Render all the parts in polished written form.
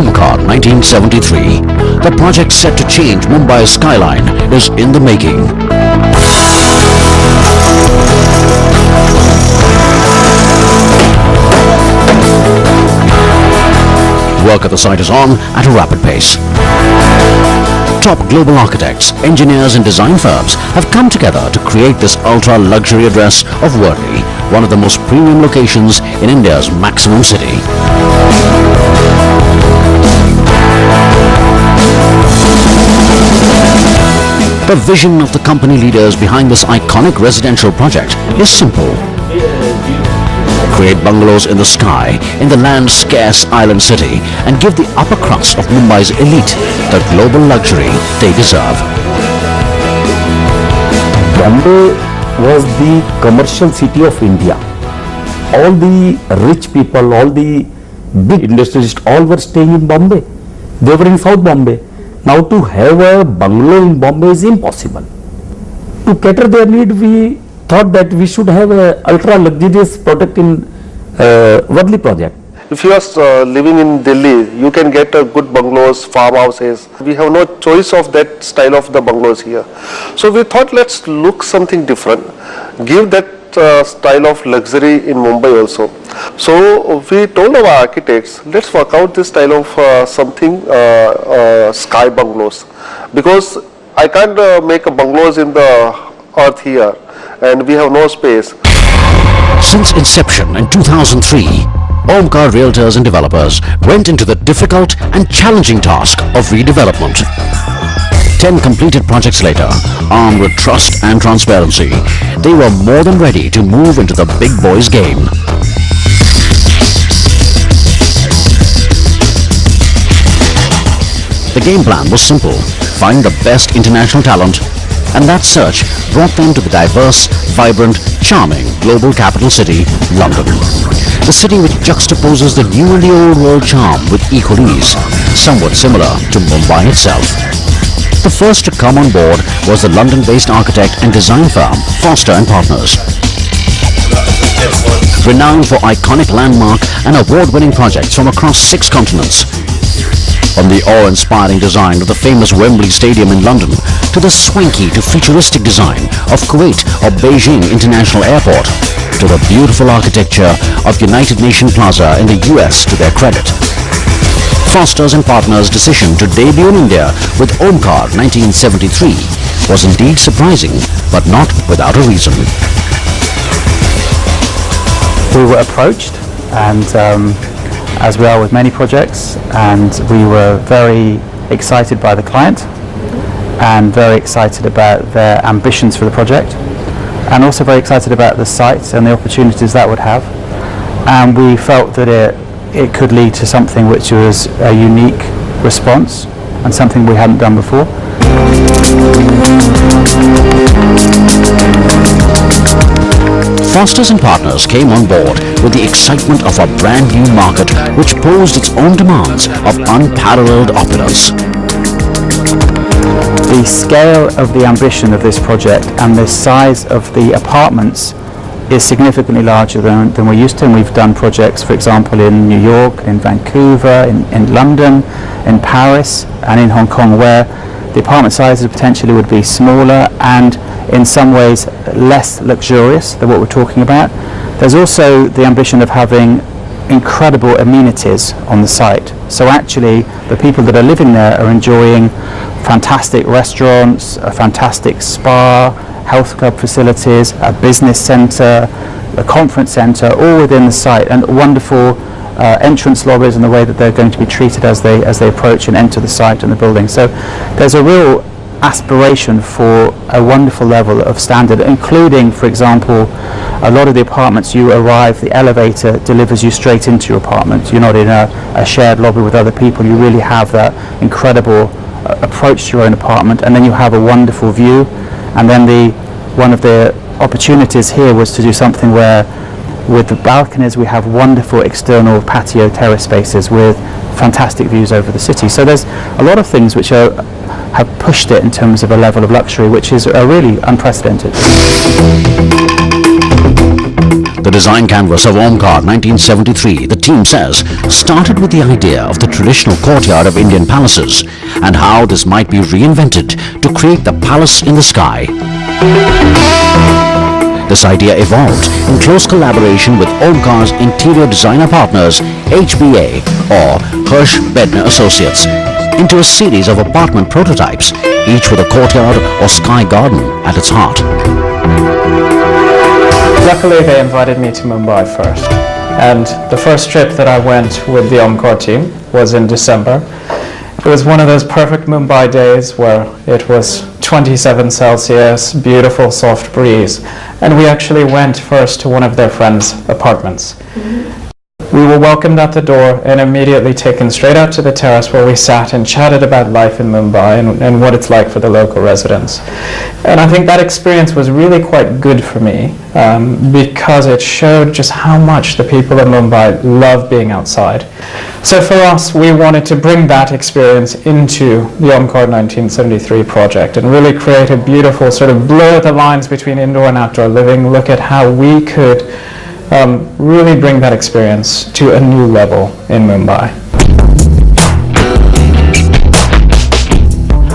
Omkar 1973. The project set to change Mumbai's skyline is in the making. Work at the site is on at a rapid pace. Top global architects, engineers and design firms have come together to create this ultra-luxury address of Worli, one of the most premium locations in India's maximum city. The vision of the company leaders behind this iconic residential project is simple. Create bungalows in the sky, in the land's scarce island city, and give the upper crust of Mumbai's elite the global luxury they deserve. Bombay was the commercial city of India. All the rich people, all the big industrialists, all were staying in Bombay. They were in South Bombay. Now to have a bungalow in Bombay is impossible. To cater their need, we thought that we should have a ultra luxurious product in Worli project. If you are living in Delhi, you can get a good bungalows, farmhouses. We have no choice of that style of the bungalows here. So we thought, let's look something different, give that style of luxury in Mumbai also. So we told our architects, let's work out this style of something sky bungalows, because I can't make a bungalows in the earth here and we have no space. Since inception in 2003, Omkar Realtors and Developers went into the difficult and challenging task of redevelopment. 10 completed projects later, armed with trust and transparency, they were more than ready to move into the big boys game. The game plan was simple: find the best international talent, and that search brought them to the diverse, vibrant, charming global capital city, London. The city which juxtaposes the new and the old world charm with equal ease, somewhat similar to Mumbai itself. The first to come on board was the London-based architect and design firm Foster & Partners. Renowned for iconic landmark and award-winning projects from across 6 continents. From the awe-inspiring design of the famous Wembley Stadium in London to the swanky to futuristic design of Kuwait or Beijing International Airport, to the beautiful architecture of United Nations Plaza in the US to their credit. Foster's & Partners' decision to debut in India with Omkar 1973 was indeed surprising, but not without a reason. We were approached, and as we are with many projects, and we were very excited by the client and very excited about their ambitions for the project, and also very excited about the site and the opportunities that would have. And we felt that it could lead to something which was a unique response and something we hadn't done before. Foster's & Partners came on board with the excitement of a brand new market which posed its own demands of unparalleled opulence. The scale of the ambition of this project and the size of the apartments is significantly larger than we're used to. And we've done projects, for example, in New York, in Vancouver, in London, in Paris and in Hong Kong, where the apartment sizes potentially would be smaller and in some ways less luxurious than what we're talking about. There's also the ambition of having incredible amenities on the site. So actually the people that are living there are enjoying fantastic restaurants, a fantastic spa, health club facilities, a business centre, a conference centre, all within the site, and wonderful entrance lobbies and the way that they're going to be treated as they approach and enter the site and the building. So there's a real aspiration for a wonderful level of standard, including, for example, a lot of the apartments you arrive, the elevator delivers you straight into your apartment. You're not in a shared lobby with other people. You really have that incredible approach to your own apartment, and then you have a wonderful view. And then one of the opportunities here was to do something where with the balconies we have wonderful external patio terrace spaces with fantastic views over the city. So there's a lot of things which have pushed it in terms of a level of luxury which is really unprecedented. The design canvas of Omkar 1973, the team says, started with the idea of the traditional courtyard of Indian palaces and how this might be reinvented to create the palace in the sky. This idea evolved in close collaboration with Omkar's interior designer partners HBA or Hirsch Bedner Associates into a series of apartment prototypes, each with a courtyard or sky garden at its heart. Luckily they invited me to Mumbai first, and the first trip that I went with the Omkar team was in December. It was one of those perfect Mumbai days where it was 27 Celsius, beautiful soft breeze, and we actually went first to one of their friends' apartments. We were welcomed at the door and immediately taken straight out to the terrace where we sat and chatted about life in Mumbai and what it's like for the local residents. And I think that experience was really quite good for me because it showed just how much the people of Mumbai love being outside. So for us, we wanted to bring that experience into the Omkar 1973 project and really create a beautiful sort of blur the lines between indoor and outdoor living, look at how we could really bring that experience to a new level in Mumbai.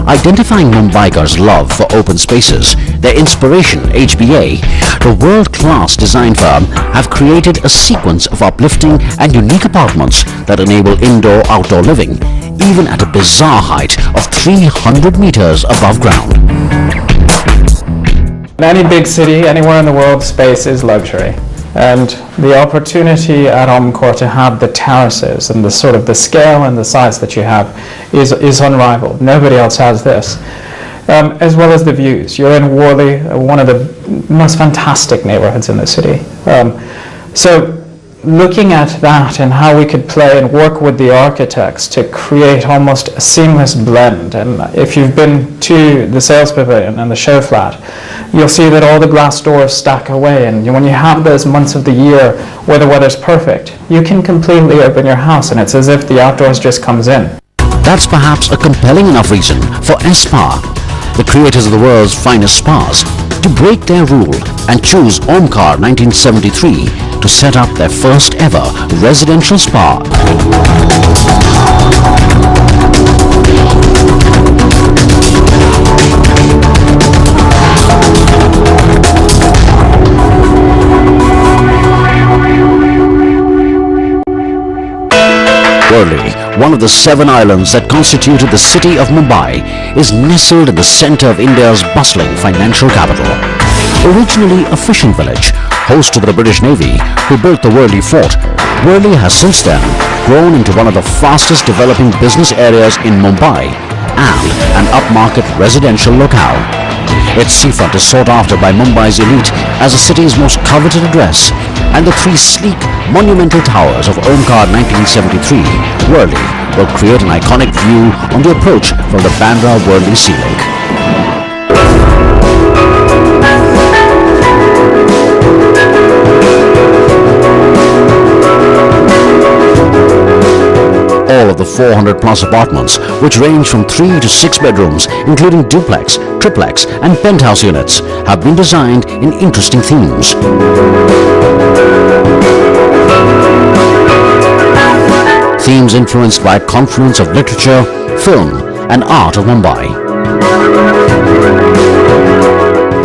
Identifying Mumbaikars' love for open spaces, their inspiration, HBA, the world-class design firm, have created a sequence of uplifting and unique apartments that enable indoor-outdoor living, even at a bizarre height of 300 meters above ground. In any big city, anywhere in the world, space is luxury. And the opportunity at Omkar to have the terraces and the sort of the scale and the size that you have is unrivaled. Nobody else has this. As well as the views. You're in Worli, one of the most fantastic neighborhoods in the city. So looking at that and how we could play and work with the architects to create almost a seamless blend. And if you've been to the sales pavilion and the show flat, you'll see that all the glass doors stack away, and when you have those months of the year where the weather's perfect, you can completely open your house and it's as if the outdoors just comes in. That's perhaps a compelling enough reason for Spa, the creators of the world's finest spas, to break their rule and choose Omkar 1973 to set up their first ever residential spa. Worli, one of the 7 islands that constituted the city of Mumbai, is nestled in the center of India's bustling financial capital. Originally a fishing village, host to the British Navy, who built the Worli fort, Worli has since then grown into one of the fastest developing business areas in Mumbai and an upmarket residential locale. Its seafront is sought after by Mumbai's elite as the city's most coveted address, and the 3 sleek, monumental towers of Omkar 1973, Worli, will create an iconic view on the approach from the Bandra-Worli Sea Link. All of the 400 plus apartments, which range from 3 to 6 bedrooms, including duplex, triplex and penthouse units, have been designed in interesting themes. Themes influenced by a confluence of literature, film and art of Mumbai.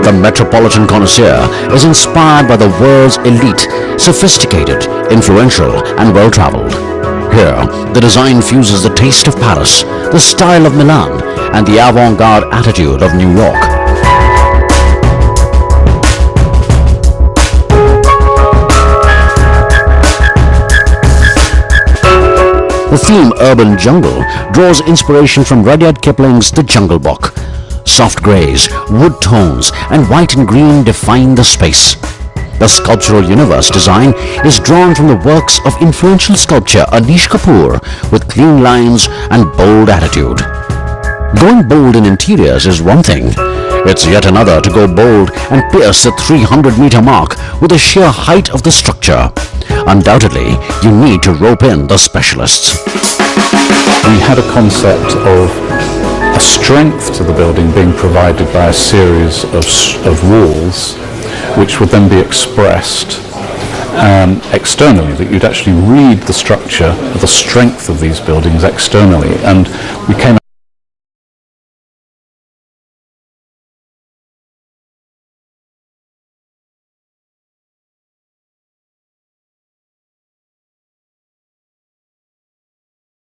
The metropolitan connoisseur is inspired by the world's elite, sophisticated, influential and well-traveled. Here, the design fuses the taste of Paris, the style of Milan and the avant-garde attitude of New York. The theme Urban Jungle draws inspiration from Rudyard Kipling's The Jungle Book. Soft greys, wood tones and white and green define the space. The sculptural universe design is drawn from the works of influential sculptor Anish Kapoor with clean lines and bold attitude. Going bold in interiors is one thing. It's yet another to go bold and pierce the 300-meter mark with the sheer height of the structure. Undoubtedly, you need to rope in the specialists. We had a concept of a strength to the building being provided by a series of walls, which would then be expressed externally, that you'd actually read the structure, the strength of these buildings externally. And we came